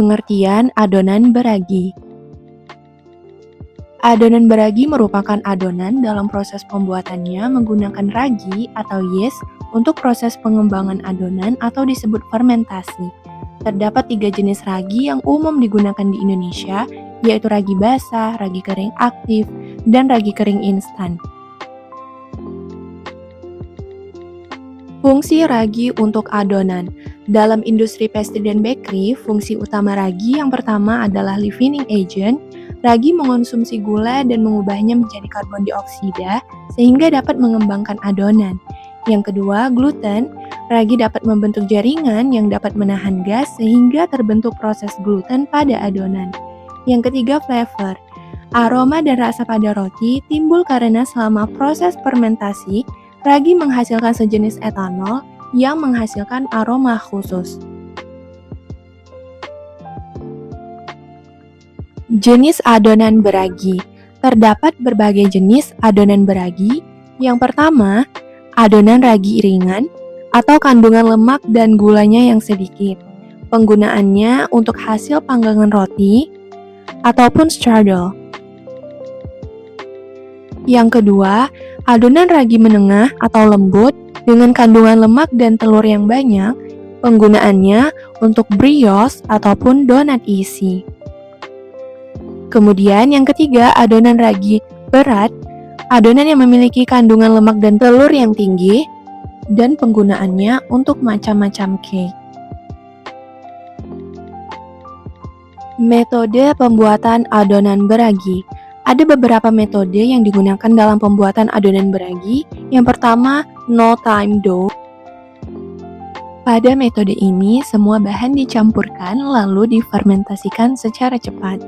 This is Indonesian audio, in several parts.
Pengertian adonan beragi. Adonan beragi merupakan adonan dalam proses pembuatannya menggunakan ragi atau yeast untuk proses pengembangan adonan atau disebut fermentasi. Terdapat 3 jenis ragi yang umum digunakan di Indonesia, yaitu ragi basah, ragi kering aktif, dan ragi kering instan. Fungsi ragi untuk adonan. Dalam industri pastry dan bakery, fungsi utama ragi yang pertama adalah leavening agent. Ragi mengonsumsi gula dan mengubahnya menjadi karbon dioksida sehingga dapat mengembangkan adonan. Yang kedua, gluten. Ragi dapat membentuk jaringan yang dapat menahan gas sehingga terbentuk proses gluten pada adonan. Yang ketiga, flavor. Aroma dan rasa pada roti timbul karena selama proses fermentasi, ragi menghasilkan sejenis etanol yang menghasilkan aroma khusus. Jenis adonan beragi. Terdapat berbagai jenis adonan beragi. Yang pertama, adonan ragi ringan atau kandungan lemak dan gulanya yang sedikit. Penggunaannya untuk hasil panggangan roti ataupun strudel. Yang kedua, adonan ragi menengah atau lembut dengan kandungan lemak dan telur yang banyak. Penggunaannya untuk brioche ataupun donat isi. Kemudian yang ketiga, adonan ragi berat, adonan yang memiliki kandungan lemak dan telur yang tinggi, dan penggunaannya untuk macam-macam cake. Metode pembuatan adonan beragi. Ada beberapa metode yang digunakan dalam pembuatan adonan beragi. Yang pertama, no time dough. Pada metode ini, semua bahan dicampurkan lalu difermentasikan secara cepat.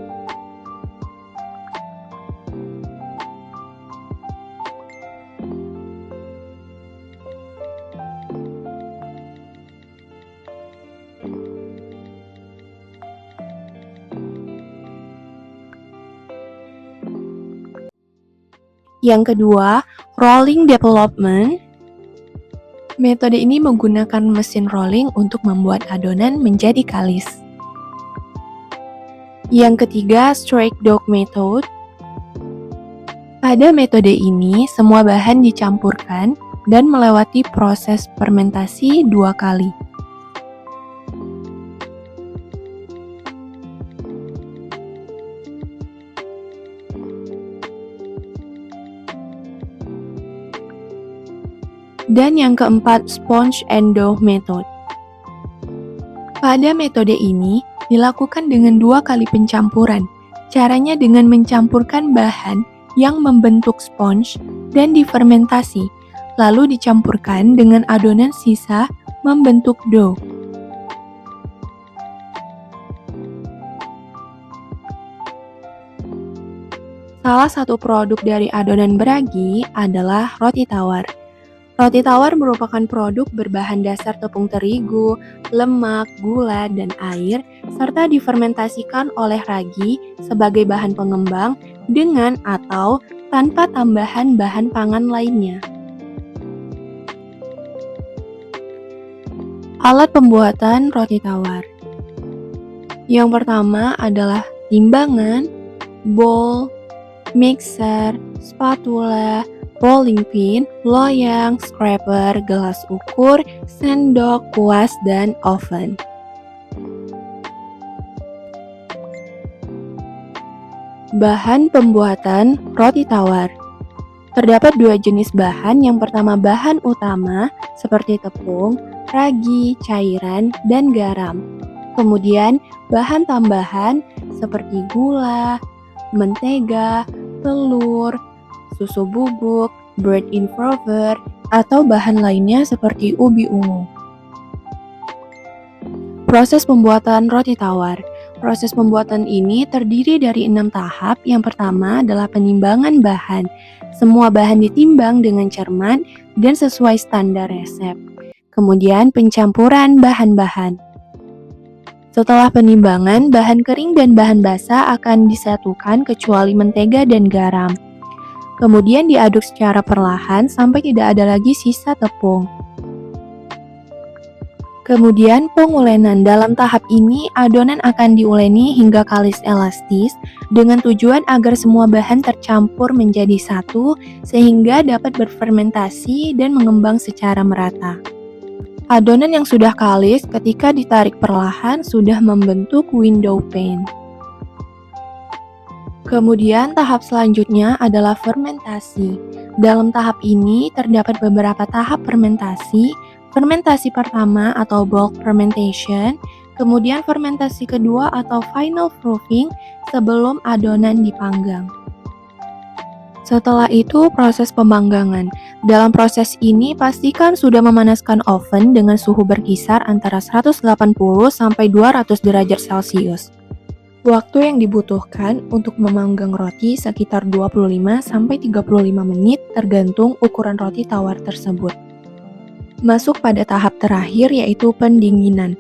Yang kedua, rolling development. Metode ini menggunakan mesin rolling untuk membuat adonan menjadi kalis. Yang ketiga, straight dough method. Pada metode ini, semua bahan dicampurkan dan melewati proses fermentasi 2 kali. Dan yang keempat, sponge and dough method. Pada metode ini dilakukan dengan 2 kali pencampuran. Caranya dengan mencampurkan bahan yang membentuk sponge dan difermentasi, lalu dicampurkan dengan adonan sisa membentuk dough. Salah satu produk dari adonan beragi adalah roti tawar. Roti tawar merupakan produk berbahan dasar tepung terigu, lemak, gula, dan air, serta difermentasikan oleh ragi sebagai bahan pengembang dengan atau tanpa tambahan bahan pangan lainnya. Alat pembuatan roti tawar. Yang pertama adalah timbangan, bowl, mixer, spatula, rolling pin, loyang, scraper, gelas ukur, sendok, kuas, dan oven. Bahan pembuatan roti tawar. Terdapat 2 jenis bahan. Yang pertama, bahan utama seperti tepung, ragi, cairan, dan garam. Kemudian bahan tambahan seperti gula, mentega, telur, susu bubuk, bread improver, atau bahan lainnya seperti ubi ungu. Proses pembuatan roti tawar. Proses pembuatan ini terdiri dari 6 tahap. Yang pertama adalah penimbangan bahan. Semua bahan ditimbang dengan cermat dan sesuai standar resep. Kemudian pencampuran bahan-bahan. Setelah penimbangan, bahan kering dan bahan basah akan disatukan kecuali mentega dan garam. Kemudian diaduk secara perlahan sampai tidak ada lagi sisa tepung. Kemudian pengulenan. Dalam tahap ini, adonan akan diuleni hingga kalis elastis dengan tujuan agar semua bahan tercampur menjadi satu sehingga dapat berfermentasi dan mengembang secara merata. Adonan yang sudah kalis ketika ditarik perlahan sudah membentuk window pane. Kemudian tahap selanjutnya adalah fermentasi. Dalam tahap ini terdapat beberapa tahap fermentasi. Fermentasi pertama atau bulk fermentation, kemudian fermentasi kedua atau final proofing sebelum adonan dipanggang. Setelah itu proses pemanggangan. Dalam proses ini pastikan sudah memanaskan oven dengan suhu berkisar antara 180 sampai 200 derajat Celcius. Waktu yang dibutuhkan untuk memanggang roti sekitar 25 sampai 35 menit tergantung ukuran roti tawar tersebut. Masuk pada tahap terakhir yaitu pendinginan.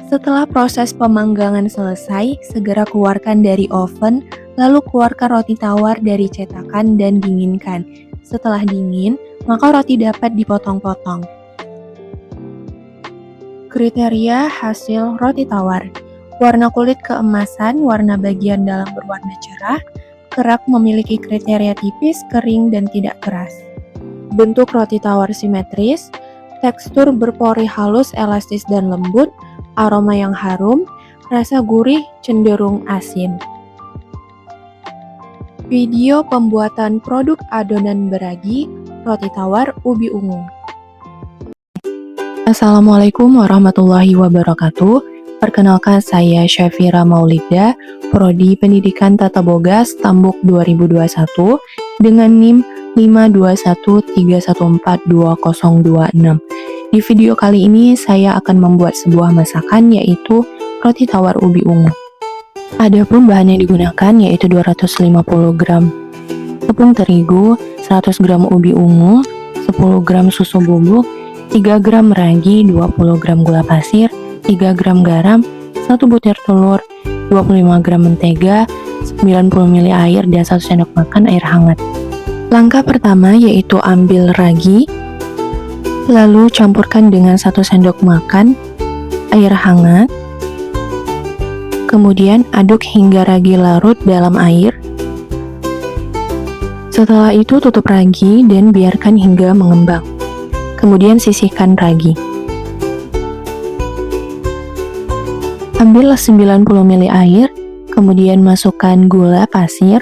Setelah proses pemanggangan selesai, segera keluarkan dari oven, lalu keluarkan roti tawar dari cetakan dan dinginkan. Setelah dingin, maka roti dapat dipotong-potong. Kriteria hasil roti tawar: warna kulit keemasan, warna bagian dalam berwarna cerah, kerak memiliki kriteria tipis, kering, dan tidak keras. Bentuk roti tawar simetris, tekstur berpori halus, elastis, dan lembut, aroma yang harum, rasa gurih cenderung asin. Video pembuatan produk adonan beragi, roti tawar ubi ungu. Assalamualaikum warahmatullahi wabarakatuh. Perkenalkan, saya Syafira Maulida, Prodi Pendidikan Tata Boga Stambuk 2021 dengan NIM 52131420026. Di video kali ini saya akan membuat sebuah masakan yaitu roti tawar ubi ungu. Adapun bahan yang digunakan yaitu 250 gram tepung terigu, 100 gram ubi ungu, 10 gram susu bubuk, 3 gram ragi, 20 gram gula pasir, 3 gram garam, 1 butir telur, 25 gram mentega, 90 ml air, dan 1 sendok makan air hangat. Langkah pertama yaitu ambil ragi, lalu campurkan dengan 1 sendok makan air hangat. Kemudian aduk hingga ragi larut dalam air. Setelah itu tutup ragi dan biarkan hingga mengembang. Kemudian sisihkan ragi. Ambil 90 ml air, kemudian masukkan gula pasir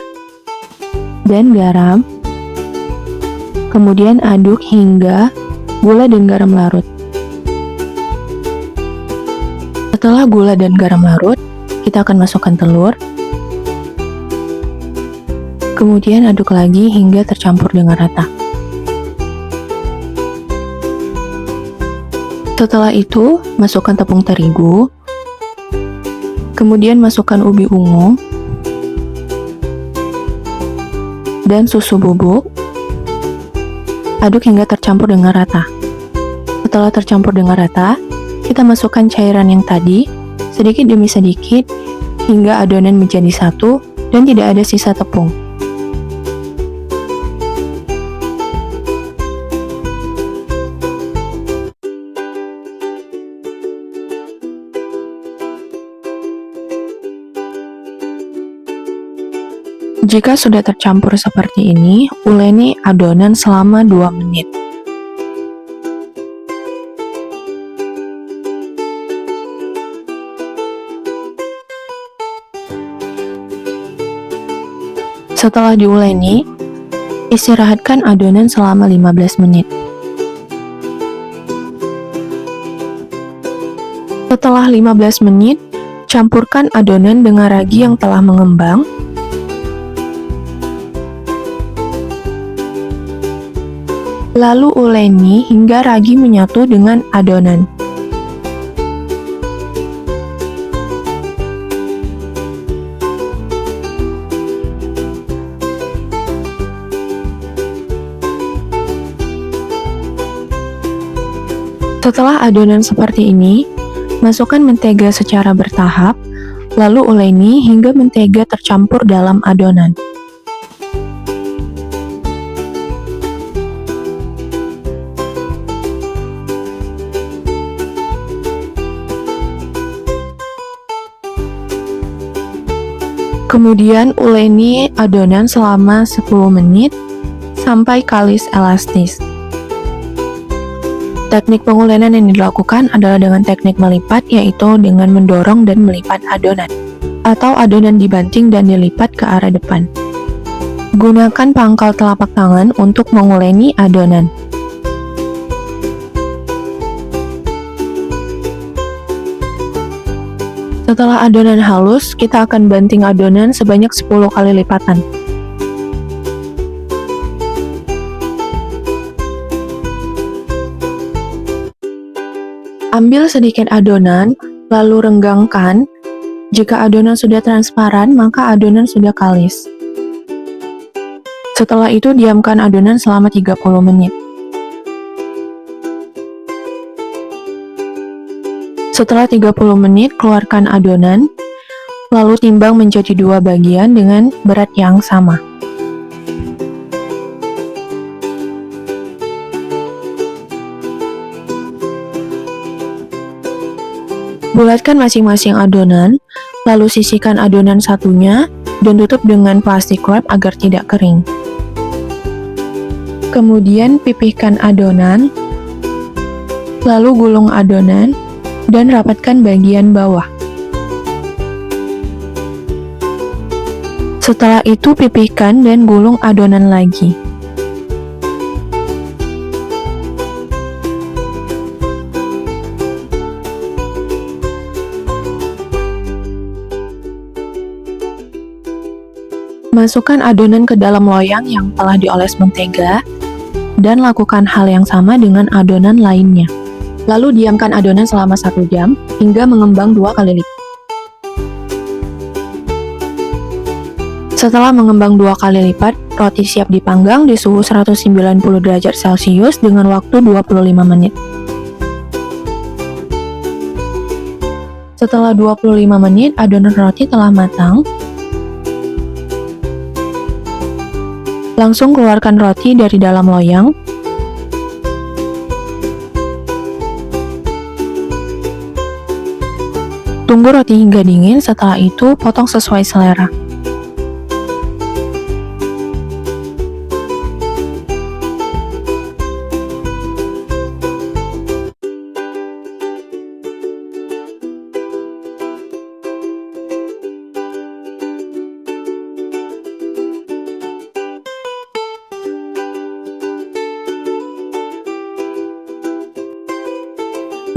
dan garam. Kemudian aduk hingga gula dan garam larut. Setelah gula dan garam larut, kita akan masukkan telur. Kemudian aduk lagi hingga tercampur dengan rata. Setelah itu, masukkan tepung terigu. Kemudian masukkan ubi ungu dan susu bubuk. Aduk hingga tercampur dengan rata. Setelah tercampur dengan rata, kita masukkan cairan yang tadi, sedikit demi sedikit, hingga adonan menjadi satu dan tidak ada sisa tepung. Jika sudah tercampur seperti ini, uleni adonan selama 2 menit. Setelah diuleni, istirahatkan adonan selama 15 menit. Setelah 15 menit, campurkan adonan dengan ragi yang telah mengembang. Lalu uleni hingga ragi menyatu dengan adonan. Setelah adonan seperti ini, masukkan mentega secara bertahap, lalu uleni hingga mentega tercampur dalam adonan. Kemudian uleni adonan selama 10 menit sampai kalis elastis. Teknik pengulenan yang dilakukan adalah dengan teknik melipat, yaitu dengan mendorong dan melipat adonan, atau adonan dibanting dan dilipat ke arah depan. Gunakan pangkal telapak tangan untuk menguleni adonan. Setelah adonan halus, kita akan banting adonan sebanyak 10 kali lipatan. Ambil sedikit adonan, lalu renggangkan. Jika adonan sudah transparan, maka adonan sudah kalis. Setelah itu, diamkan adonan selama 30 menit. Setelah 30 menit, keluarkan adonan, lalu timbang menjadi 2 bagian dengan berat yang sama. Bulatkan masing-masing adonan, lalu sisihkan adonan satunya dan tutup dengan plastik wrap agar tidak kering. Kemudian pipihkan adonan, lalu gulung adonan, dan rapatkan bagian bawah. Setelah itu pipihkan dan gulung adonan lagi. Masukkan adonan ke dalam loyang yang telah dioles mentega dan lakukan hal yang sama dengan adonan lainnya. Lalu diamkan adonan selama 1 jam hingga mengembang 2 kali lipat. Setelah mengembang 2 kali lipat, roti siap dipanggang di suhu 190 derajat Celcius dengan waktu 25 menit. Setelah 25 menit, adonan roti telah matang. Langsung keluarkan roti dari dalam loyang. Tunggu roti hingga dingin, setelah itu potong sesuai selera.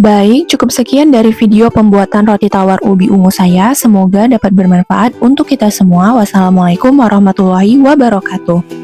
Baik, cukup sekian dari video pembuatan roti tawar ubi ungu saya. Semoga dapat bermanfaat untuk kita semua. Wassalamualaikum warahmatullahi wabarakatuh.